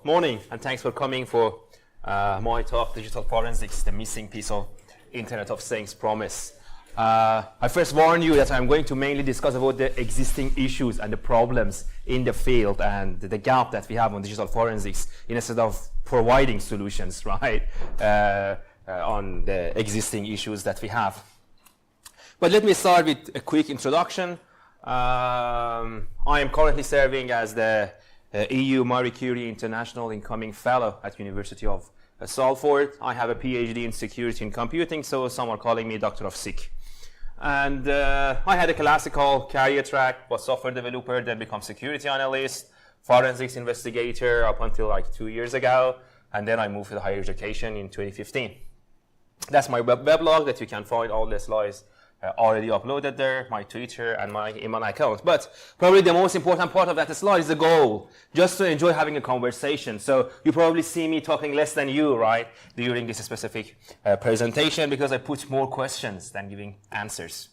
Well, morning, and thanks for coming for my talk, Digital Forensics, the missing piece of Internet of Things promise. I first warn you that I'm going to mainly discuss about the existing issues and the problems in the field and the gap that we have on digital forensics instead of providing solutions, right, on the existing issues that we have. But let me start with a quick introduction. I am currently serving as the EU Marie Curie International Incoming Fellow at University of Salford. I have a PhD in security and computing, so some are calling me Doctor of SIC. And I had a classical career track, was software developer, then become security analyst, forensics investigator up until like 2 years ago, and then I moved to higher education in 2015. That's my weblog that you can find all the slides already uploaded there, my Twitter and my email account. But probably the most important part of that slide is the goal, just to enjoy having a conversation. So you probably see me talking less than you, right, during this specific presentation, because I put more questions than giving answers.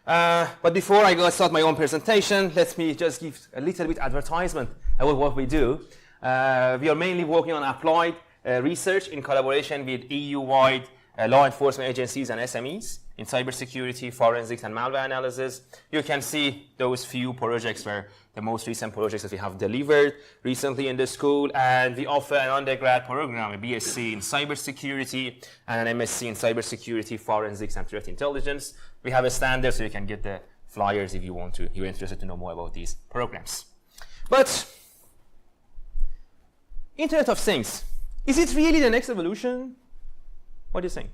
But before I start my own presentation, let me just give a little bit advertisement about what we do. We are mainly working on applied research in collaboration with EU-wide law enforcement agencies and SMEs in cybersecurity, forensics, and malware analysis. You can see those few projects were the most recent projects that we have delivered recently in the school, and we offer an undergrad program, a BSc in cybersecurity and an MSc in cybersecurity, forensics, and threat intelligence. We have a standard, so you can get the flyers if you're interested to know more about these programs. But Internet of Things, is it really the next evolution? What do you think?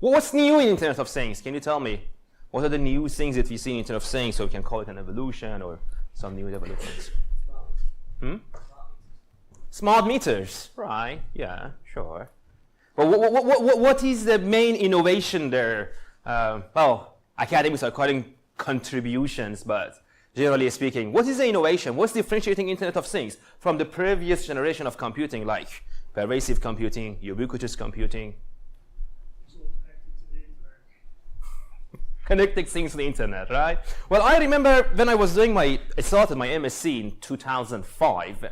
What's new in Internet of Things? Can you tell me? What are the new things that we see in Internet of Things, so we can call it an evolution or some new developments? Smart meters, right? Yeah, sure. But what is the main innovation there? Well, academics are calling contributions, but generally speaking, what is the innovation? What's differentiating Internet of Things from the previous generation of computing, like pervasive computing, ubiquitous computing? Connecting things to the internet, right? Well, I remember when I was doing I started my MSc in 2005.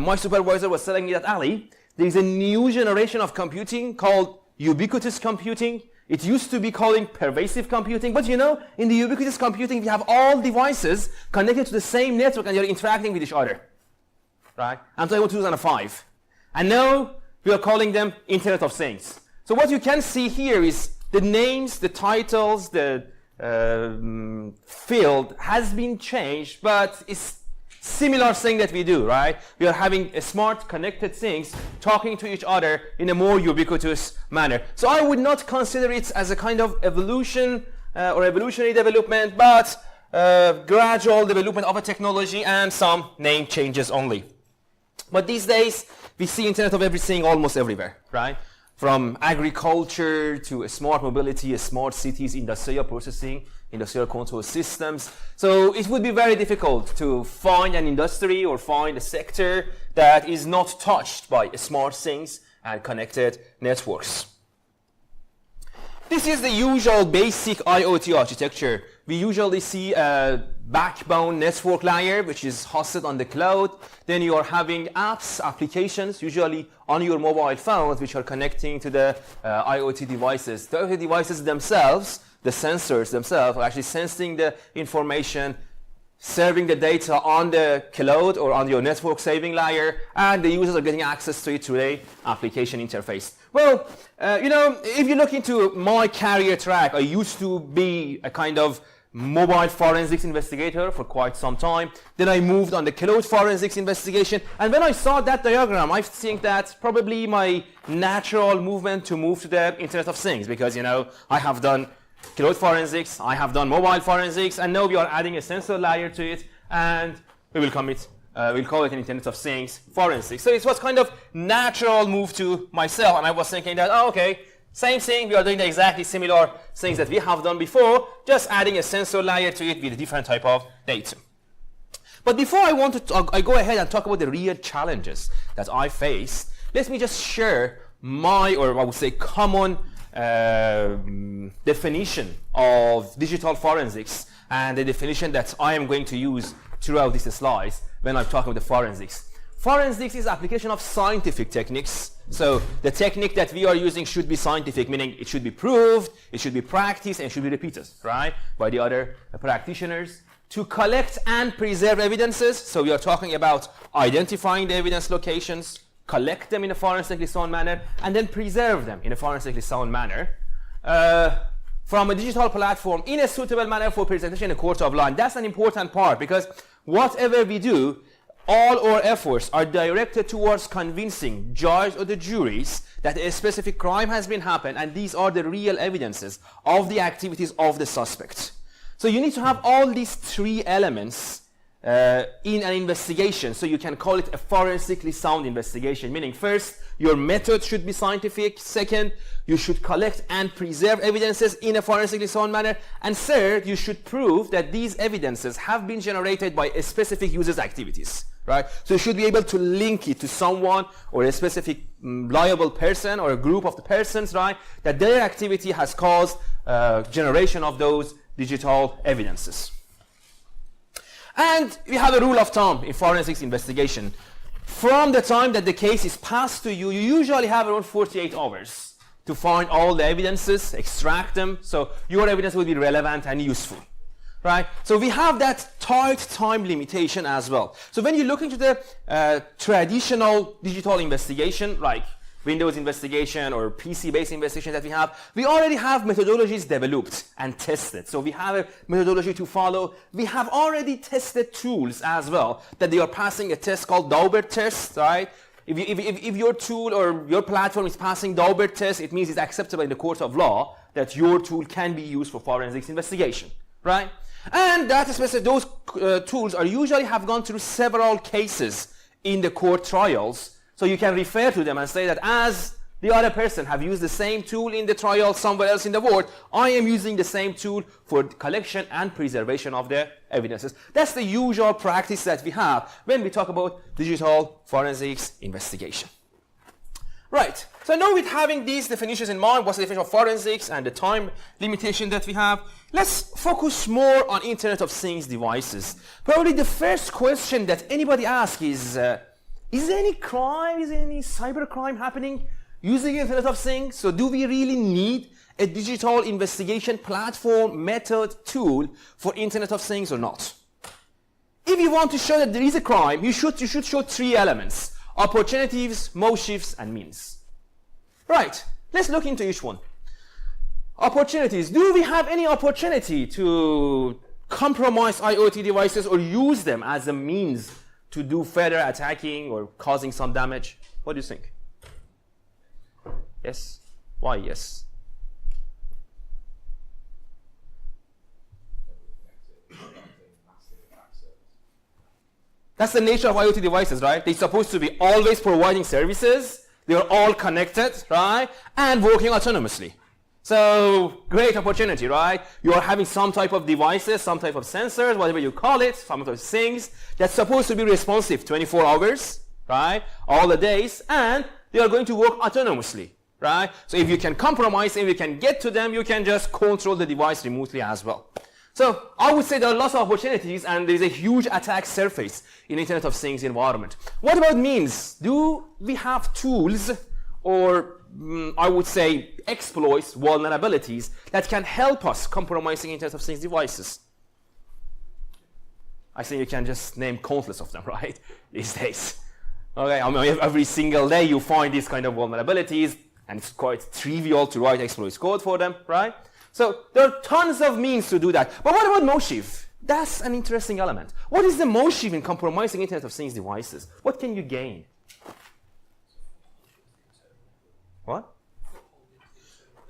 My supervisor was telling me that, Ali, there's a new generation of computing called ubiquitous computing. It used to be called pervasive computing, but you know, in the ubiquitous computing, we have all devices connected to the same network and they're interacting with each other, right? I'm talking about 2005. And now we are calling them Internet of Things. So what you can see here is the names, the titles, the field has been changed, but it's similar thing that we do, right? We are having a smart connected things talking to each other in a more ubiquitous manner. So I would not consider it as a kind of evolution or evolutionary development, but gradual development of a technology and some name changes only. But these days, we see Internet of Everything almost everywhere, right? From agriculture to smart mobility, smart cities, industrial processing, industrial control systems. So it would be very difficult to find an industry or find a sector that is not touched by smart things and connected networks. This is the usual basic IoT architecture. We usually see a backbone network layer, which is hosted on the cloud. Then you are having apps, applications, usually on your mobile phones, which are connecting to the IoT devices. The IoT devices themselves, the sensors themselves, are actually sensing the information, serving the data on the cloud or on your network saving layer, and the users are getting access to it through the application interface. Well, you know, if you look into my career track, I used to be a kind of mobile forensics investigator for quite some time. Then I moved on the cloud forensics investigation. And when I saw that diagram, I think that's probably my natural movement to move to the Internet of Things, because, you know, I have done cloud forensics, I have done mobile forensics, and now we are adding a sensor layer to it, and we'll call it an Internet of Things forensics. So it was kind of natural move to myself, and I was thinking that, oh, okay, same thing, we are doing the exactly similar things that we have done before, just adding a sensor layer to it with a different type of data. But before I go ahead and talk about the real challenges that I faced, let me just share my, or I would say common definition of digital forensics and the definition that I am going to use throughout these slides when I'm talking about the forensics. Forensics is application of scientific techniques. So the technique that we are using should be scientific, meaning it should be proved, it should be practiced, and it should be repeated, right, by the other practitioners to collect and preserve evidences. So we are talking about identifying the evidence locations, collect them in a forensically sound manner, and then preserve them in a forensically sound manner from a digital platform in a suitable manner for presentation in a court of law. And that's an important part, because whatever we do, all our efforts are directed towards convincing judge or the juries that a specific crime has been happened, and these are the real evidences of the activities of the suspect. So you need to have all these three elements in an investigation, so you can call it a forensically sound investigation, meaning first, your method should be scientific. Second, you should collect and preserve evidences in a forensically sound manner. And third, you should prove that these evidences have been generated by a specific user's activities, right? So you should be able to link it to someone or a specific liable person or a group of the persons, right, that their activity has caused generation of those digital evidences. And we have a rule of thumb in forensics investigation. From the time that the case is passed to you, you usually have around 48 hours to find all the evidences, extract them, so your evidence will be relevant and useful, right? So we have that tight time limitation as well. So when you look into the traditional digital investigation, like Windows investigation or PC-based investigation that we already have methodologies developed and tested. So we have a methodology to follow. We have already tested tools as well that they are passing a test called Daubert test, right? If your tool or your platform is passing Daubert test, it means it's acceptable in the court of law that your tool can be used for forensics investigation, right? And that specific, those tools are usually have gone through several cases in the court trials. So you can refer to them and say that as the other person have used the same tool in the trial somewhere else in the world, I am using the same tool for collection and preservation of the evidences. That's the usual practice that we have when we talk about digital forensics investigation. Right, so now with having these definitions in mind, what's the definition of forensics and the time limitation that we have, let's focus more on Internet of Things devices. Probably the first question that anybody asks is there any crime, is there any cyber crime happening using Internet of Things? So do we really need a digital investigation platform, method, tool for Internet of Things or not? If you want to show that there is a crime, you should show three elements: opportunities, motives, and means. Right, let's look into each one. Opportunities. Do we have any opportunity to compromise IoT devices or use them as a means to do further attacking or causing some damage? What do you think? Yes? Why yes? That's the nature of IoT devices, right? They're supposed to be always providing services. They're all connected, right? And working autonomously. So, great opportunity, right? You are having some type of devices, some type of sensors, whatever you call it, some of those things that's supposed to be responsive 24 hours, right? All the days, and they are going to work autonomously, right? So if you can compromise, if you can get to them, you can just control the device remotely as well. So I would say there are lots of opportunities, and there's a huge attack surface in Internet of Things environment. What about means? Do we have tools or I would say exploits, vulnerabilities that can help us compromising Internet of Things devices? I think you can just name countless of them, right, these days. Okay, I mean, every single day you find these kind of vulnerabilities, and it's quite trivial to write exploits code for them, right? So there are tons of means to do that. But what about motive? That's an interesting element. What is the motive in compromising Internet of Things devices? What can you gain? What?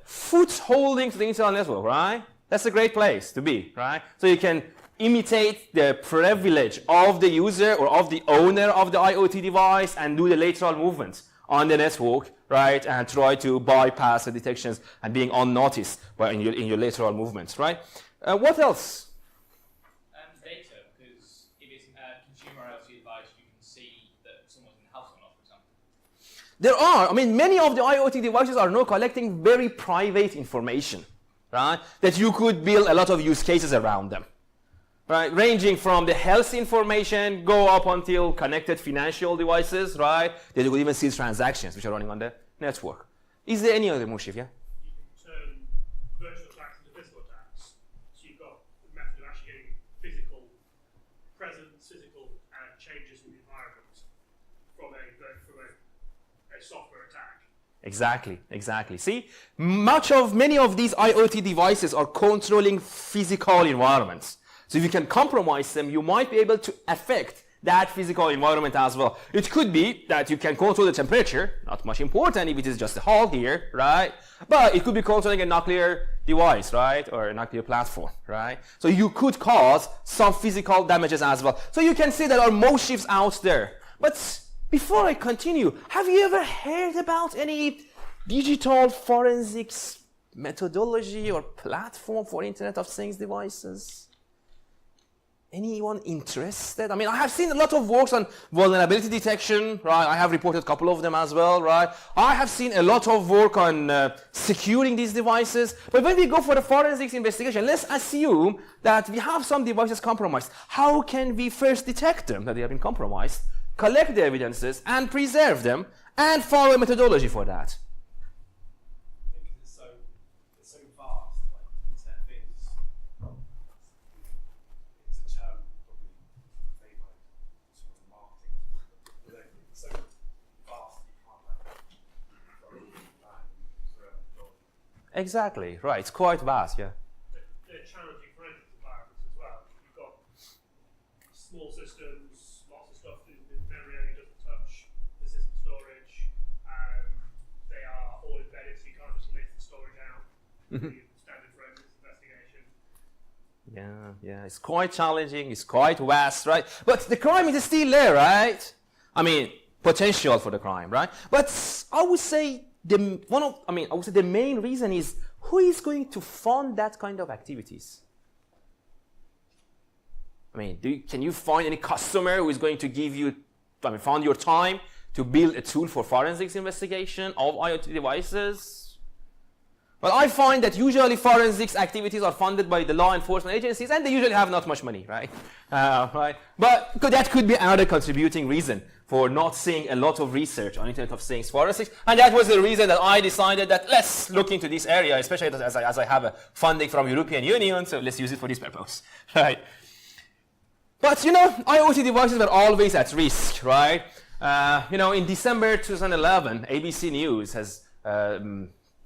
Footholding to the internal network, right? That's a great place to be, right? So you can imitate the privilege of the user or of the owner of the IoT device and do the lateral movement on the network, right? And try to bypass the detections and being unnoticed in your lateral movements, right? What else? Data, because if it's a consumer IoT device, you can see that someone's in the house or not, for example. There are. I mean, many of the IoT devices are now collecting very private information, right? That you could build a lot of use cases around them, right? Ranging from the health information, go up until connected financial devices, right? They could even see transactions which are running on the network. Is there any other Mushif, yeah? You can turn virtual attacks into physical attacks. So you've got the method of actually getting physical presence, physical changes in the environment from a software attack. Exactly, exactly. See, many of these IoT devices are controlling physical environments. So if you can compromise them, you might be able to affect that physical environment as well. It could be that you can control the temperature, not much important if it is just a hall here, right? But it could be controlling a nuclear device, right? Or a nuclear platform, right? So you could cause some physical damages as well. So you can see there are most shifts out there. But before I continue, have you ever heard about any digital forensics methodology or platform for Internet of Things devices? Anyone interested? I mean, I have seen a lot of works on vulnerability detection, right? I have reported a couple of them as well, right? I have seen a lot of work on securing these devices. But when we go for the forensics investigation, let's assume that we have some devices compromised. How can we first detect them, that they have been compromised, collect the evidences, and preserve them, and follow a methodology for that? I think it's so vast, like Internet of Things. It's a term probably made by sort of marketing, but it's so vast you can't Exactly, right. It's quite vast, yeah. They're challenging forensics environments as well. You've got small systems, lots of stuff that the memory only doesn't touch the system storage. They are all embedded, so you can't just lift the storage out. Standard forensics investigation. Yeah, it's quite challenging, it's quite vast, right? But the crime is still there, right? I mean, potential for the crime, right? But I would say the main reason is who is going to fund that kind of activities? I mean, can you find any customer who is going to fund your time to build a tool for forensics investigation of IoT devices? Well, I find that usually forensics activities are funded by the law enforcement agencies, and they usually have not much money, right? Right? But that could be another contributing reason for not seeing a lot of research on Internet of Things forensics, and that was the reason that I decided that let's look into this area, especially as I have a funding from European Union, so let's use it for this purpose, right? But IoT devices are always at risk, right? In December 2011, ABC News has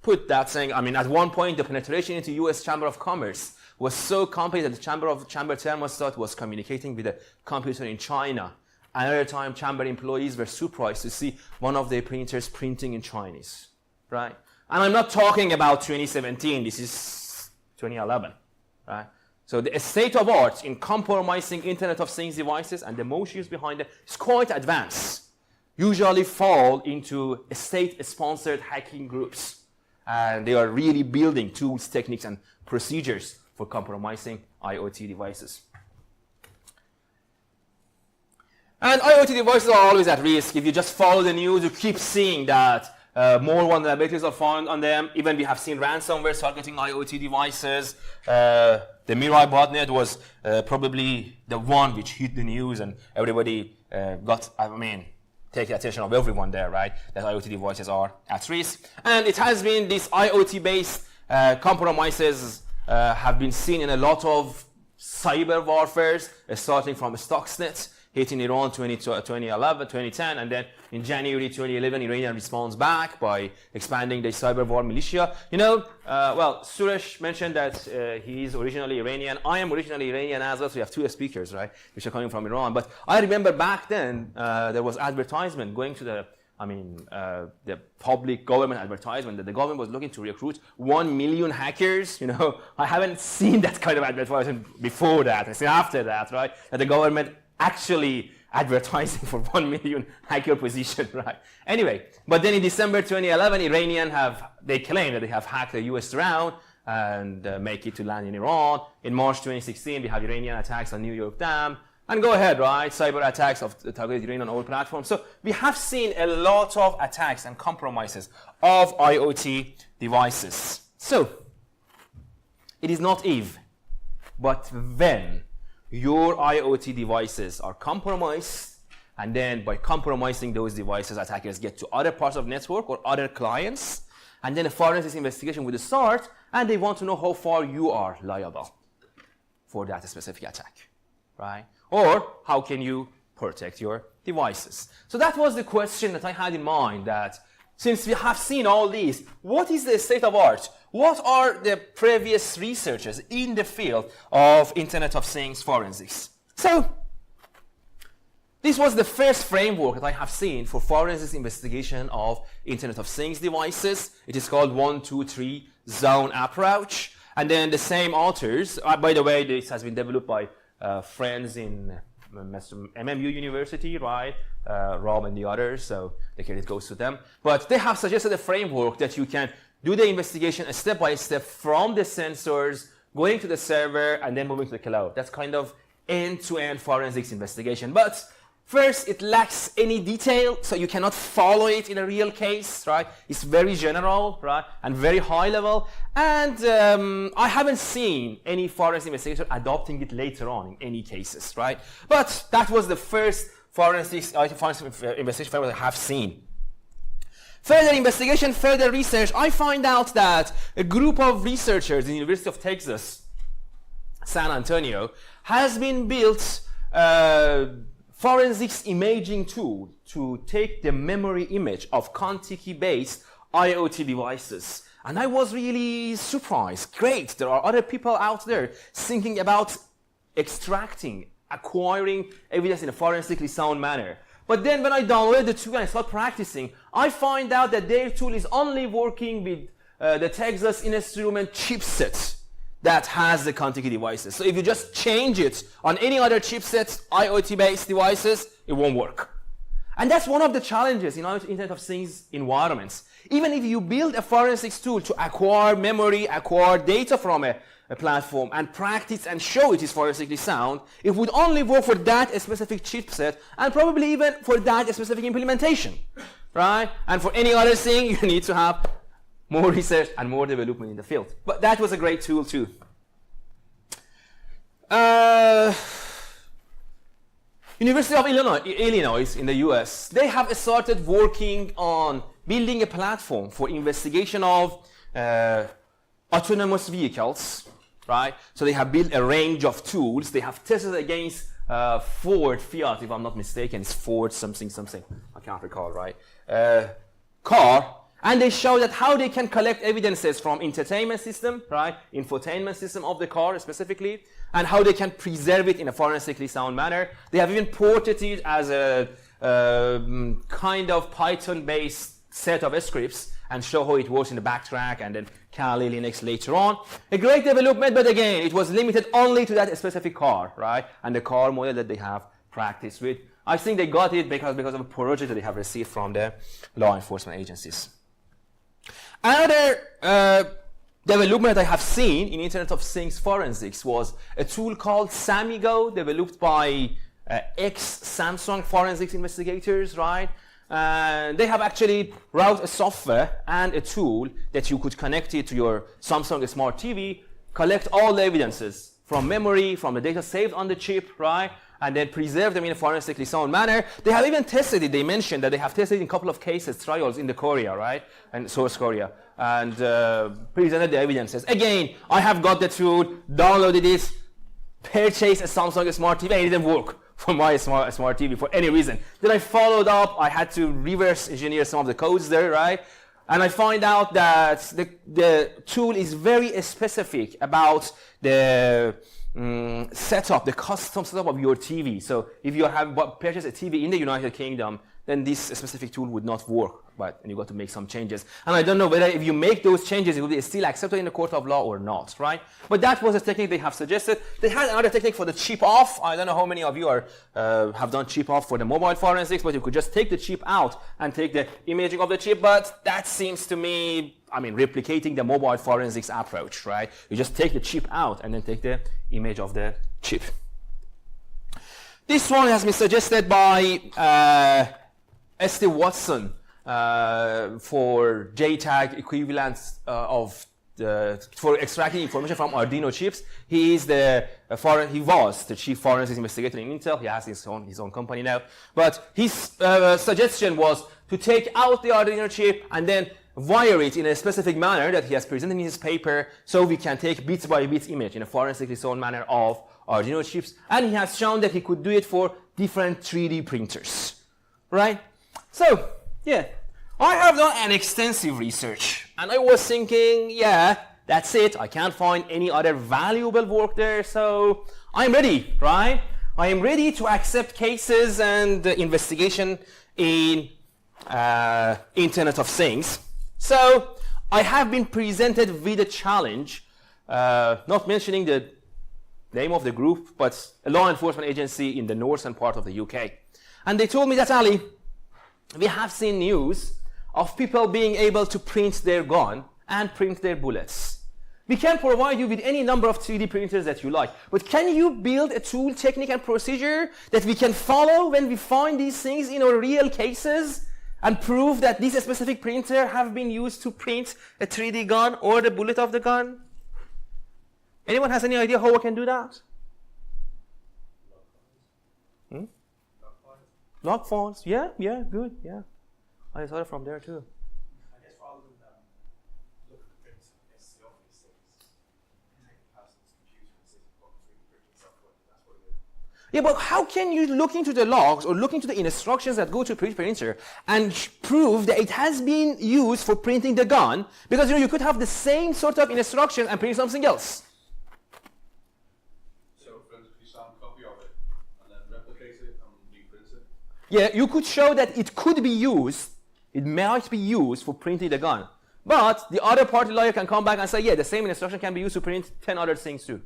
put that saying, at one point the penetration into US Chamber of Commerce was so complete that the chamber thermostat was communicating with a computer in China. Another time, chamber employees were surprised to see one of their printers printing in Chinese, right? And I'm not talking about 2017, this is 2011, right? So the state of art in compromising Internet of Things devices and the motions behind it is quite advanced. Usually fall into state-sponsored hacking groups. And they are really building tools, techniques, and procedures for compromising IoT devices. And IoT devices are always at risk. If you just follow the news, you keep seeing that more vulnerabilities are found on them. Even we have seen ransomware targeting IoT devices. The Mirai botnet was probably the one which hit the news, and everybody take the attention of everyone there, right? That IoT devices are at risk. And it has been these IoT-based compromises have been seen in a lot of cyber warfares, starting from Stuxnet, hitting Iran 2011, 2010, and then in January 2011, Iranian responds back by expanding the cyber war militia. Suresh mentioned that he is originally Iranian. I am originally Iranian as well, so we have two speakers, right, which are coming from Iran. But I remember back then, there was advertisement going to the public government advertisement that the government was looking to recruit 1 million hackers. I haven't seen that kind of advertisement before that. I seen after that, right, that the government actually advertising for 1 million hacker position, right? Anyway, but then in December 2011, they claim that they have hacked the US drone and make it to land in Iran. In March 2016, we have Iranian attacks on New York Dam. And go ahead, right? Cyber attacks of the targeted Iranian oil platforms. So we have seen a lot of attacks and compromises of IoT devices. So it is not if, but when your IoT devices are compromised, and then by compromising those devices, attackers get to other parts of network or other clients, and then a forensics investigation would start, and they want to know how far you are liable for that specific attack, right? Or how can you protect your devices? So that was the question that I had in mind, that since we have seen all these, what is the state of art? What are the previous researchers in the field of Internet of Things forensics? So this was the first framework that I have seen for forensics investigation of Internet of Things devices. It is called 1, 2, 3 zone approach. And then the same authors, by the way, this has been developed by friends in MMU University, right? Rob and the others, so the credit goes to them. But they have suggested a framework that you can do the investigation step by step from the sensors, going to the server, and then moving to the cloud. That's kind of end-to-end forensics investigation. But first, it lacks any detail, so you cannot follow it in a real case, right? It's very general, right? And very high level. And I haven't seen any forensic investigator adopting it later on in any cases, right? But that was the first forensic investigation framework I have seen. Further investigation, further research, I find out that a group of researchers in the University of Texas, San Antonio, has been built forensics imaging tool to take the memory image of Contiki-based IoT devices. And I was really surprised. Great, there are other people out there thinking about extracting, acquiring evidence in a forensically sound manner. But then when I downloaded the tool and I start practicing, I find out that their tool is only working with the Texas Instrument chipset that has the Contiki devices. So if you just change it on any other chipsets, IoT-based devices, it won't work. And that's one of the challenges in Internet of Things environments. Even if you build a forensics tool to acquire memory, acquire data from a platform, and practice and show it is forensically sound, it would only work for that specific chipset, and probably even for that specific implementation, right? And for any other thing, you need to have more research and more development in the field. But that was a great tool too. University of Illinois in the US, they have started working on building a platform for investigation of autonomous vehicles, right? So they have built a range of tools. They have tested against Ford, Fiat, if I'm not mistaken, it's Ford something, I can't recall, right? Car. And they show that how they can collect evidences from entertainment system, right? Infotainment system of the car specifically, and how they can preserve it in a forensically sound manner. They have even ported it as a kind of Python-based set of scripts and show how it works in the backtrack and then Kali Linux later on. A great development, but again, it was limited only to that specific car, right? And the car model that they have practiced with. I think they got it because of a project that they have received from the law enforcement agencies. Another development I have seen in Internet of Things forensics was a tool called Samigo, developed by ex-Samsung forensics investigators, right? They have actually wrote a software and a tool that you could connect it to your Samsung Smart TV, collect all the evidences from memory, from the data saved on the chip, right? And then preserve them in a forensically sound manner. They have even tested it. They mentioned that they have tested in a couple of cases, trials in the Korea, right? And South Korea. And presented the evidences. Again, I have got the tool, downloaded it, purchased a Samsung Smart TV, and it didn't work for my smart TV for any reason. Then I followed up. I had to reverse engineer some of the codes there, right? And I find out that the tool is very specific about the setup, the custom setup of your TV. So if you have purchased a TV in the United Kingdom, then this specific tool would not work, but you got to make some changes. And I don't know whether if you make those changes, it will be still accepted in the court of law or not, right? But that was a technique they have suggested. They had another technique for the chip off. I don't know how many of you have done chip off for the mobile forensics, but you could just take the chip out and take the imaging of the chip. But that seems to me, I mean, replicating the mobile forensics approach, right? You just take the chip out and then take the image of the chip. This one has been suggested by S.T. Watson for JTAG equivalents of for extracting information from Arduino chips. He is he was the chief forensics investigator in Intel. He has his own company now. But his suggestion was to take out the Arduino chip and then wire it in a specific manner that he has presented in his paper, so we can take bit by bit image in a forensically sound manner of Arduino chips. And he has shown that he could do it for different 3D printers, right? So, yeah, I have done an extensive research, and I was thinking, yeah, that's it. I can't find any other valuable work there, so I'm ready, right? I am ready to accept cases and investigation in Internet of Things. So I have been presented with a challenge, not mentioning the name of the group, but a law enforcement agency in the northern part of the UK. And they told me that, Ali, we have seen news of people being able to print their gun and print their bullets. We can provide you with any number of 3D printers that you like, but can you build a tool, technique, and procedure that we can follow when we find these things in our real cases and prove that this specific printer have been used to print a 3D gun or the bullet of the gun? Anyone has any idea how I can do that? Log files, yeah, good, yeah. I saw it from there too. I guess rather than look at the prints, I guess the obvious thing is take a person's computer and see if they've got 3D printing software. That's what it is. Yeah, but how can you look into the logs or look into the instructions that go to a printer and prove that it has been used for printing the gun? Because you could have the same sort of instruction and print something else. So forensically sound copy of it and then replicate it and reprint it. Yeah, you could show that it could be used, it might be used for printing the gun. But the other party lawyer can come back and say, yeah, the same instruction can be used to print 10 other things too.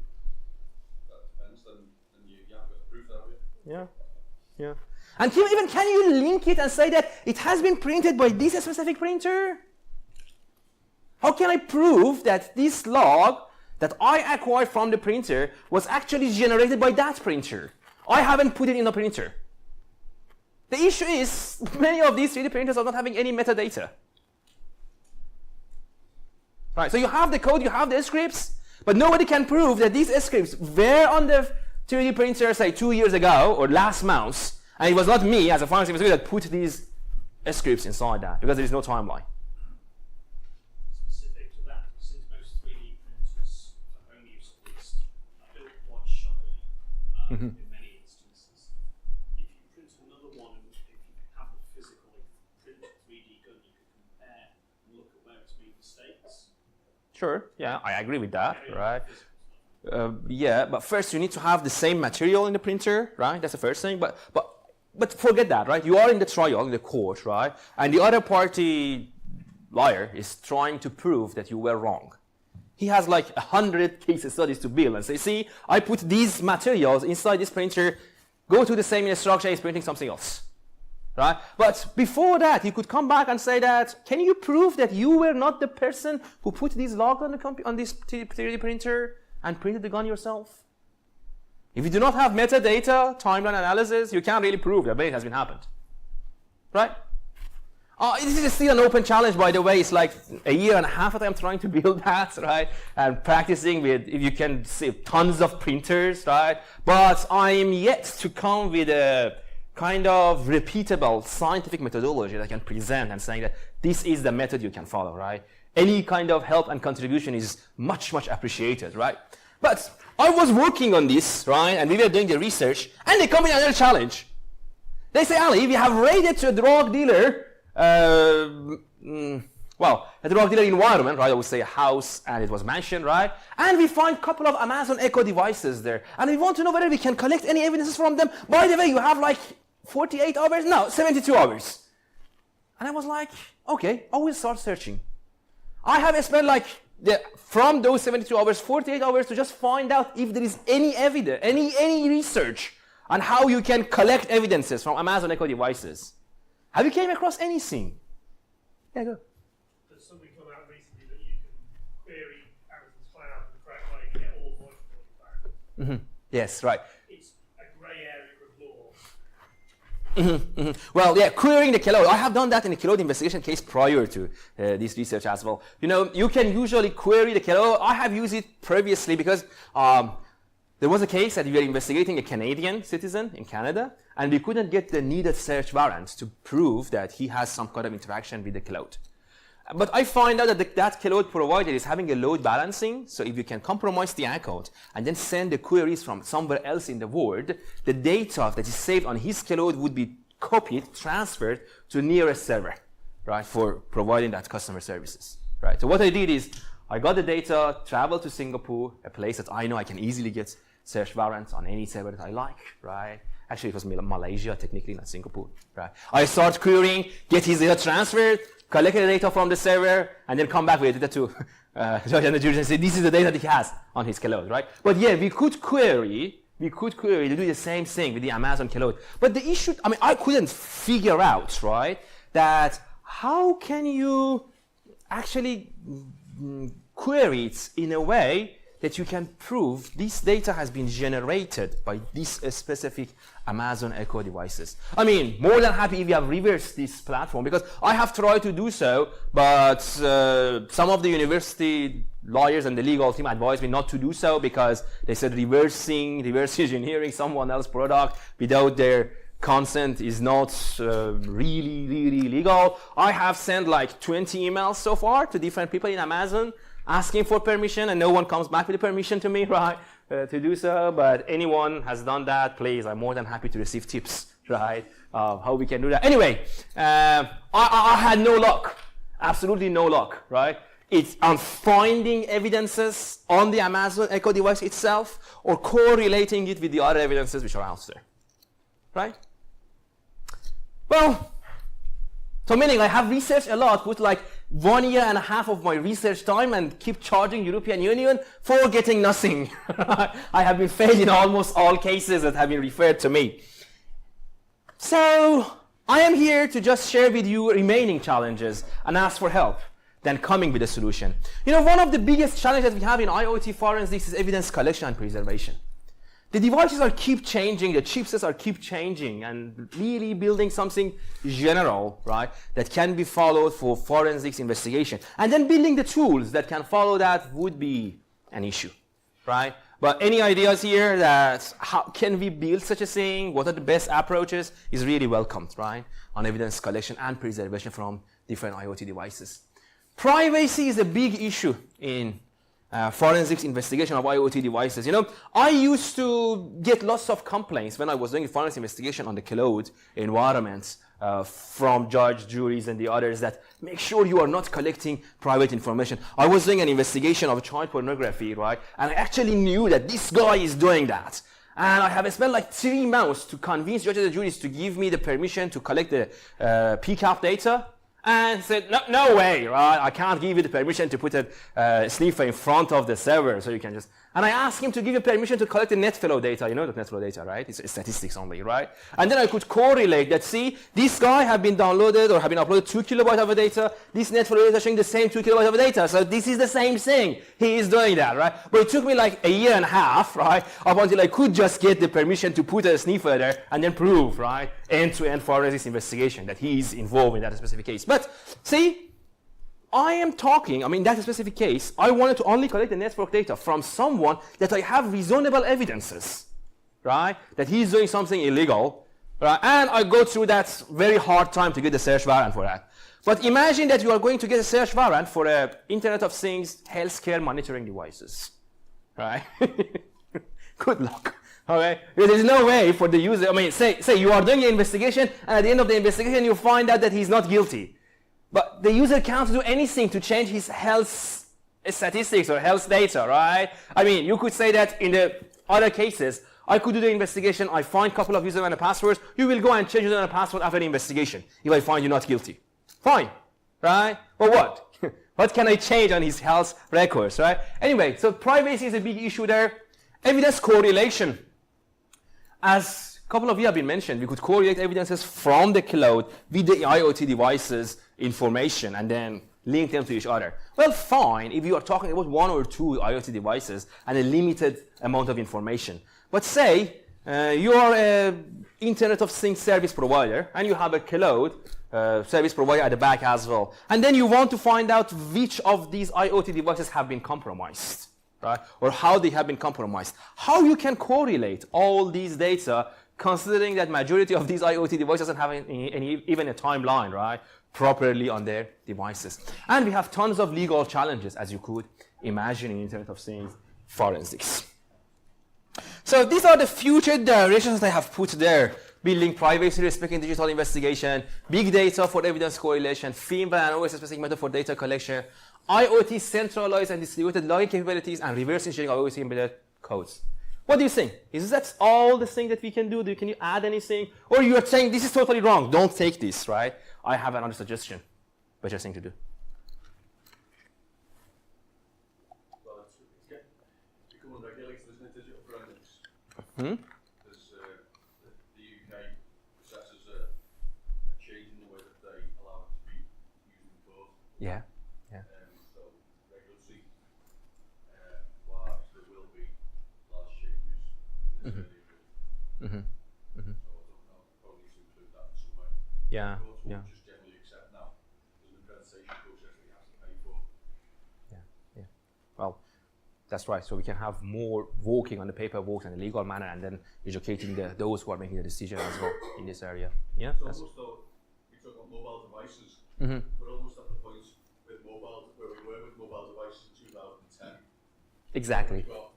That depends, then you haven't got proof that way. Yeah. And can you link it and say that it has been printed by this specific printer? How can I prove that this log that I acquired from the printer was actually generated by that printer? I haven't put it in the printer. The issue is, many of these 3D printers are not having any metadata. Right, so you have the code, you have the scripts, but nobody can prove that these scripts were on the 3D printer, say, 2 years ago or last month, and it was not me as a forensic investigator that put these scripts inside that, because there is no timeline. Specific to that, since most 3D printers, for home use at least, are built quite shoddily in many instances. If you print another one, and if you have a physically print 3D gun, you can compare and look at where it's made mistakes. Sure, yeah, I agree with that, right? Yeah, but first you need to have the same material in the printer, right? That's the first thing. But forget that, right? You are in the trial, in the court, right? And the other party lawyer is trying to prove that you were wrong. He has like 100 case studies to build and say, see, I put these materials inside this printer, go to the same instruction, it's printing something else, right? But before that, he could come back and say that, can you prove that you were not the person who put these logs on this 3D printer and printed the gun yourself? If you do not have metadata, timeline analysis, you can't really prove that it has been happened, right? This is still an open challenge, by the way. It's like a year and a half that I'm trying to build that, right? And practicing with, if you can see, tons of printers, right? But I'm yet to come with a kind of repeatable scientific methodology that I can present and saying that this is the method you can follow, right? Any kind of help and contribution is much, much appreciated, right? But I was working on this, right? And we were doing the research, and they come with another challenge. They say, Ali, we have raided to a drug dealer, a drug dealer environment, right? I would say a house, and it was mansion, right? And we find a couple of Amazon Echo devices there. And we want to know whether we can collect any evidences from them. By the way, you have like 48 hours? No, 72 hours. And I was like, okay, I will start searching. I have spent like, from those 72 hours, 48 hours to just find out if there is any evidence, any research on how you can collect evidences from Amazon Echo devices. Have you came across anything? Yeah, go. There's something come out recently that you can query Amazon's cloud in the correct way and get all voice recording back. Yes, right. It's a grey area of law. Well, yeah, querying the cloud. I have done that in a cloud investigation case prior to this research as well. You know, you can usually query the cloud. I have used it previously because there was a case that we were investigating a Canadian citizen in Canada, and we couldn't get the needed search warrants to prove that he has some kind of interaction with the cloud. But I find out that that cloud provider is having a load balancing, so if you can compromise the account and then send the queries from somewhere else in the world, the data that is saved on his cloud would be copied, transferred to nearest server, right, for providing that customer services, right? So what I did is I got the data, traveled to Singapore, a place that I know I can easily get search warrants on any server that I like, right? Actually, it was Malaysia, technically, not Singapore, right? I start querying, get his data transferred, collect the data from the server, and then come back with the data to judge and the jury and say, this is the data that he has on his cloud, right? But yeah, we could query to do the same thing with the Amazon cloud. But the issue, I mean, I couldn't figure out, right, that how can you actually query it in a way that you can prove this data has been generated by this specific Amazon Echo devices. I mean, more than happy if you have reversed this platform, because I have tried to do so, but some of the university lawyers and the legal team advised me not to do so because they said reverse engineering someone else's product without their consent is not really legal. I have sent like 20 emails so far to different people in Amazon asking for permission, and no one comes back with the permission to me, right, to do so. But anyone has done that, please, I'm more than happy to receive tips, right, how we can do that. Anyway, I had no luck, absolutely no luck, right? It's on finding evidences on the Amazon Echo device itself or correlating it with the other evidences which are out there, right? Well, so meaning I have researched a lot, put like 1.5 years of my research time and keep charging European Union for getting nothing. I have been failed in almost all cases that have been referred to me. So I am here to just share with you remaining challenges and ask for help, then coming with a solution. You know, one of the biggest challenges we have in IoT forensics is evidence collection and preservation. The devices are keep changing, the chipsets are keep changing, and really building something general, right, that can be followed for forensics investigation. And then building the tools that can follow that would be an issue, right? But any ideas here that how can we build such a thing, what are the best approaches, is really welcomed, right, on evidence collection and preservation from different IoT devices. Privacy is a big issue in forensics investigation of IoT devices. You know, I used to get lots of complaints when I was doing forensics investigation on the cloud environments from judge, juries, and the others that make sure you are not collecting private information. I was doing an investigation of child pornography, right? And I actually knew that this guy is doing that. And I have spent like 3 months to convince judges and juries to give me the permission to collect the PCAP data. And said, no way, right? I can't give you the permission to put a sniffer in front of the server, so you can just. And I asked him to give you permission to collect the net flow data. You know the net flow data, right? It's statistics only, right? And then I could correlate that. See, this guy have been downloaded or have been uploaded 2 kilobytes of data. This net flow data showing the same 2 kilobytes of data. So this is the same thing. He is doing that, right? But it took me like 1.5 years, right, up until I could just get the permission to put a sniffer there and then prove, right, end-to-end forensics investigation that he is involved in that specific case. But see, I am talking, I mean, that specific case, I wanted to only collect the network data from someone that I have reasonable evidences, right, that he's doing something illegal, right, and I go through that very hard time to get the search warrant for that. But imagine that you are going to get a search warrant for a Internet of Things healthcare monitoring devices, right? Good luck. Okay, there is no way for the user. I mean, say you are doing an investigation, and at the end of the investigation, you find out that he's not guilty. But the user can't do anything to change his health statistics or health data, right? I mean, you could say that in the other cases, I could do the investigation, I find a couple of username and passwords, you will go and change username and password after the investigation if I find you not guilty. Fine, right? But what? What can I change on his health records, right? Anyway, so privacy is a big issue there. Evidence correlation. As a couple of you have been mentioned, we could correlate evidences from the cloud with the IoT devices information and then link them to each other. Well, fine if you are talking about 1 or 2 IoT devices and a limited amount of information. But say you are an Internet of Things service provider, and you have a cloud service provider at the back as well. And then you want to find out which of these IoT devices have been compromised, right? Or how they have been compromised. How you can correlate all these data, considering that majority of these IoT devices doesn't have even a timeline, right, properly on their devices. And we have tons of legal challenges, as you could imagine, in Internet of Things forensics. So these are the future directions that I have put there: building privacy respecting digital investigation, big data for evidence correlation, firmware and OS specific method for data collection, IoT centralized and distributed logging capabilities, and reverse engineering of IoT embedded codes. What do you think? Is that all the thing that we can do? Can you add anything? Or you are saying this is totally wrong, don't take this, right? I have another suggestion. Better thing to do. Well, it's becoming regulated, isn't it, digital forensics? Hmm? There's, the UK assesses a change in the way that they allow it to be used in court. Yeah. So regulatory wise, there will be large changes in this area. Mm-hmm. Mm-hmm. So I don't know, probably need to include that in some way. Yeah. Courts will Yeah. just generally accept now. There's an accreditation process that you have to pay for. Yeah. Well, that's right. So we can have more working on the paperwork and the legal manner, and then educating those who are making the decision as well in this area. Yeah. It's That's, almost though, we talk about mobile devices, mm-hmm. we're almost at the point with mobile, where we were with mobile devices in 2010. Exactly. We've got,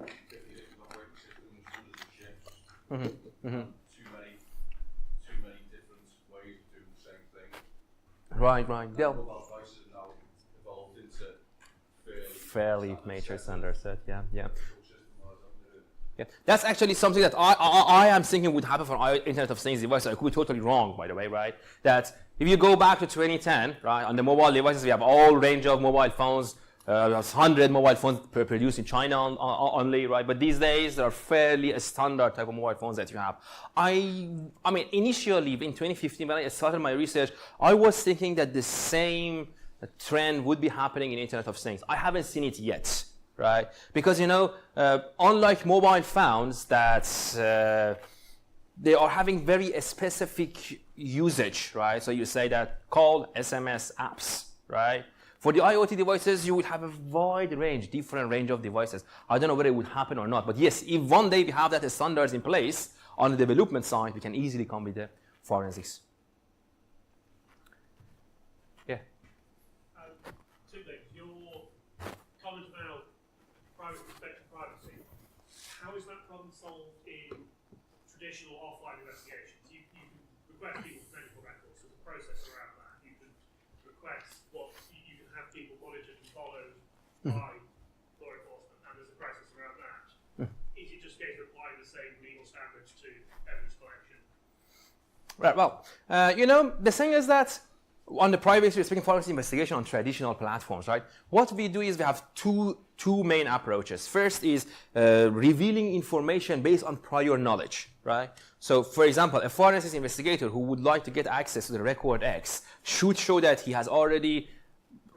50 different operating systems, hundreds of chips, Mm-hmm. Mm-hmm. too many different ways of doing the same thing. Right. And mobile devices have now evolved into Fairly matrix understood. Yeah. system-wise, Yeah, that's actually something that I am thinking would happen for Internet of Things devices. I could be totally wrong, by the way, right? That if you go back to 2010, right, on the mobile devices, we have all range of mobile phones. There's 100 mobile phones produced in China only, right? But these days, there are fairly a standard type of mobile phones that you have. I mean, initially in 2015, when I started my research, I was thinking that the same trend would be happening in Internet of Things. I haven't seen it yet, right? Because, unlike mobile phones that they are having very specific usage, right? So you say that call, SMS, apps, right? For the IoT devices, you would have a wide range, different range of devices. I don't know whether it would happen or not, but yes, if one day we have that standards in place on the development side, we can easily come with the forensics. Yeah. Two things. Your comment about respect for privacy, how is that problem solved in traditional offline investigations? You can request people's medical records. There's a process around that. You can request you can have people monitored and followed by law enforcement, and there's a process around that. Is it just going to apply the same legal standards to evidence collection? Right, well, the thing is that on the privacy respecting forensic investigation on traditional platforms, right, what we do is we have two main approaches. First is revealing information based on prior knowledge, right? So, for example, a forensic investigator who would like to get access to the record X should show that he has already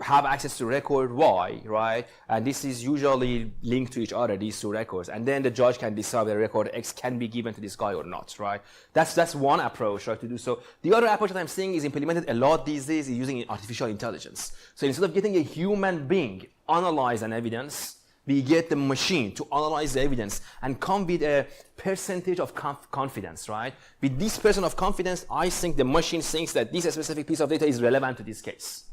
have access to record Y, right? And this is usually linked to each other, these two records. And then the judge can decide whether record X can be given to this guy or not, right? That's one approach, right, to do so. The other approach that I'm seeing is implemented a lot these days is using artificial intelligence. So instead of getting a human being analyze an evidence, we get the machine to analyze the evidence and come with a percentage of confidence, right? With this percent of confidence, I think the machine thinks that this specific piece of data is relevant to this case.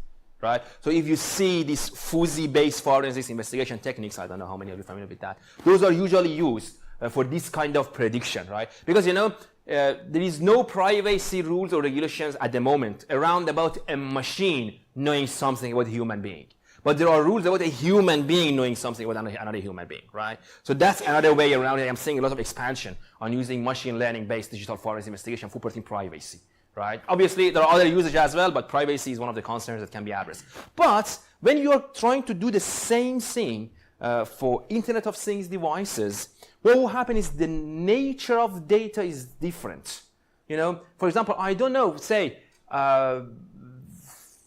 Right? So if you see these fuzzy-based forensics investigation techniques, I don't know how many of you are familiar with that, those are usually used for this kind of prediction, right? Because, there is no privacy rules or regulations at the moment around about a machine knowing something about a human being. But there are rules about a human being knowing something about another human being, right? So that's another way around it. I'm seeing a lot of expansion on using machine learning-based digital forensic investigation for protecting privacy. Right? Obviously, there are other usages as well, but privacy is one of the concerns that can be addressed. But when you are trying to do the same thing for Internet of Things devices, what will happen is the nature of data is different. For example, I don't know, say,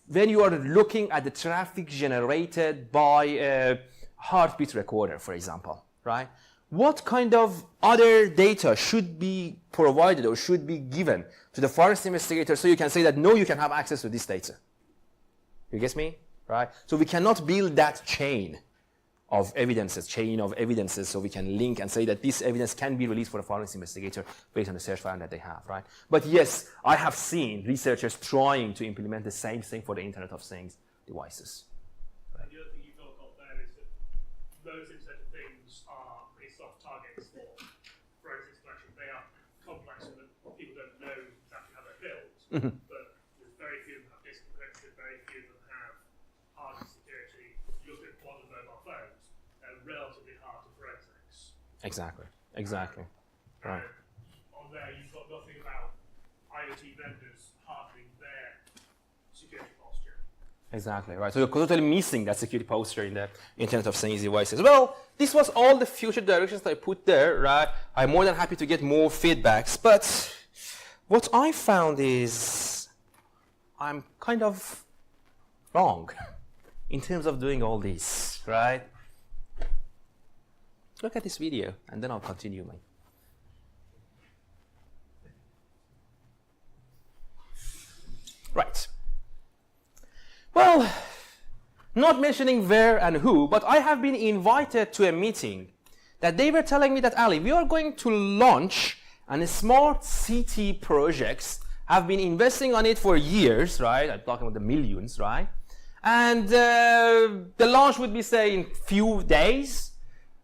when you are looking at the traffic generated by a heartbeat recorder, for example, right? what kind of other data should be provided or should be given to the forensic investigator so you can say that, no, you can have access to this data. You get me? Right? So we cannot build that chain of evidences, so we can link and say that this evidence can be released for a forensic investigator based on the search warrant that they have, right? But yes, I have seen researchers trying to implement the same thing for the Internet of Things devices. Right. The other thing you've got there is that those Internet of Things are pretty soft targets for forensics collection. They are complex and people don't know exactly how they're built, but there's very few of them have disk encryption, very few of them have hard security. You look at modern mobile phones, they're relatively hard to forensics. Exactly. Right. On there, you've got nothing about IoT vendors hardening their security posture. Exactly, right. So you're totally missing that security posture in the Internet of Things devices. Well, this was all the future directions that I put there, right? I'm more than happy to get more feedbacks, but what I found is I'm kind of wrong in terms of doing all this, right? Look at this video, and then I'll continue my. Right. Well, not mentioning where and who, but I have been invited to a meeting that they were telling me that, Ali, we are going to launch a smart city projects, have been investing on it for years, right? I'm talking about the millions, right? And the launch would be, say, in few days.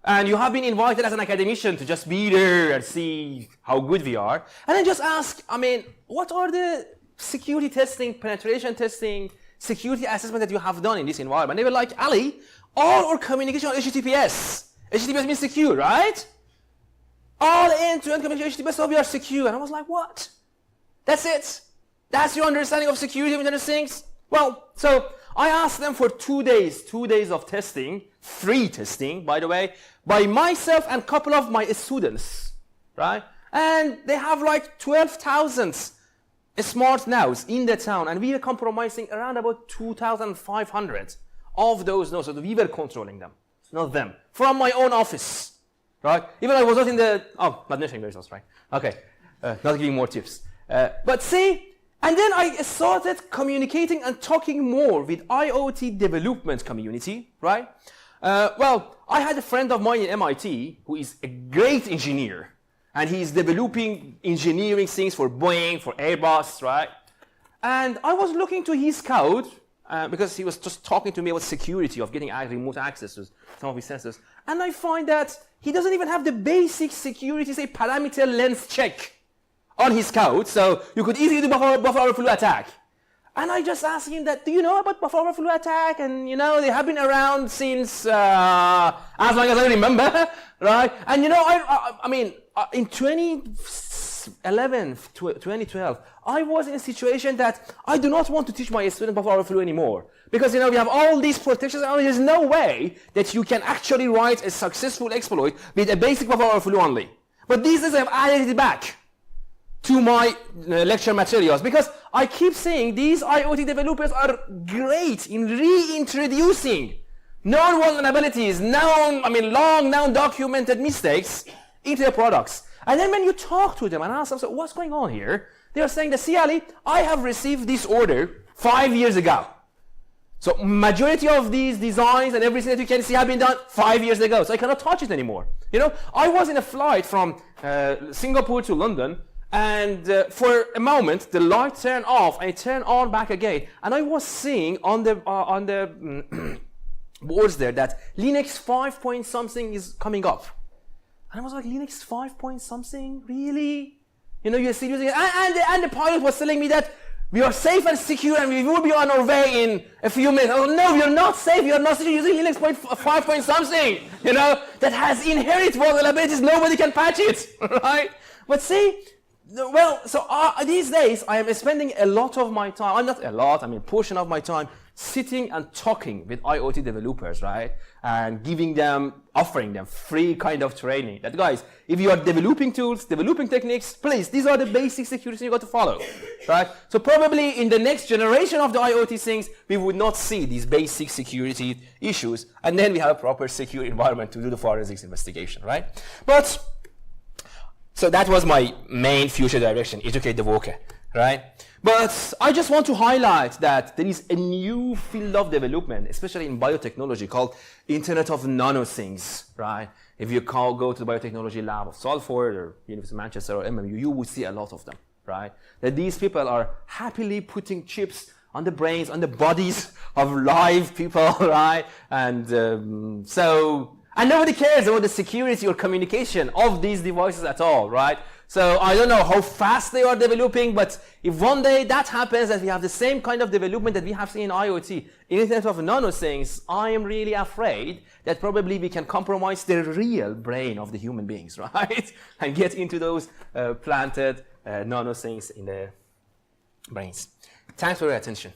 And you have been invited as an academician to just be there and see how good we are. And then just ask, I mean, what are the security testing, penetration testing, security assessment that you have done in this environment? They were like, Ali, all our communication on HTTPS. HTTPS means secure, right? All end-to-end communication HTTPS, so we are secure. And I was like, what? That's it? That's your understanding of security of Internet of Things? Well, so I asked them for 2 days of testing, free testing, by the way, by myself and a couple of my students, right? And they have like 12,000 smart nodes in the town, and we were compromising around about 2,500 of those nodes, so we were controlling them, not them, from my own office, right? Even I was not in the, not mentioning the results, right? Okay, not giving more tips. But see, and then I started communicating and talking more with IoT development community, right? Well, I had a friend of mine in MIT who is a great engineer, and he's developing engineering things for Boeing, for Airbus, right? And I was looking to his code because he was just talking to me about security of getting remote access to some of his sensors. And I find that he doesn't even have the basic security, say, parameter length check on his code, so you could easily do buffer overflow attack. And I just asked him that, do you know about buffer overflow attack? And you know, they have been around since as long as I remember, right? And you know, I mean, in 2011, 2012, I was in a situation that I do not want to teach my students buffer overflow anymore. Because you know, we have all these protections, and there's no way that you can actually write a successful exploit with a basic buffer overflow only. But these days I've added it back to my lecture materials, because I keep saying these IoT developers are great in reintroducing known vulnerabilities, long known documented mistakes into their products. And then when you talk to them and ask them, so what's going on here? They are saying that, see, Ali, I have received this order 5 years ago. So majority of these designs and everything that you can see have been done 5 years ago. So I cannot touch it anymore. You know, I was in a flight from Singapore to London, and for a moment the light turned off and it turned on back again, and I was seeing on the boards there that Linux 5 point something is coming up, and I was like, Linux 5 point something, really? You know, you're serious? And the pilot was telling me that we are safe and secure and we will be on our way in a few minutes. I was like, no, you're not safe, you're not secure using Linux 5 point something, you know, that has inherent vulnerabilities, nobody can patch it, right? But see, well, so these days I am spending a lot of my time, not a lot, portion of my time sitting and talking with IoT developers, right? And offering them free kind of training. That guys, if you are developing tools, developing techniques, please, these are the basic security you got to follow, right? So probably in the next generation of the IoT things, we would not see these basic security issues, and then we have a proper secure environment to do the forensics investigation, right? But, so that was my main future direction, educate the worker, right? But I just want to highlight that there is a new field of development, especially in biotechnology, called Internet of Nano Things, right? If you go to the biotechnology lab of Salford or University of Manchester or MMU, you will see a lot of them, right? That these people are happily putting chips on the brains, on the bodies of live people, right? And and nobody cares about the security or communication of these devices at all, right? So I don't know how fast they are developing, but if one day that happens, that we have the same kind of development that we have seen in IoT, Internet of Nano Things, I am really afraid that probably we can compromise the real brain of the human beings, right? And get into those planted nano things in the brains. Thanks for your attention.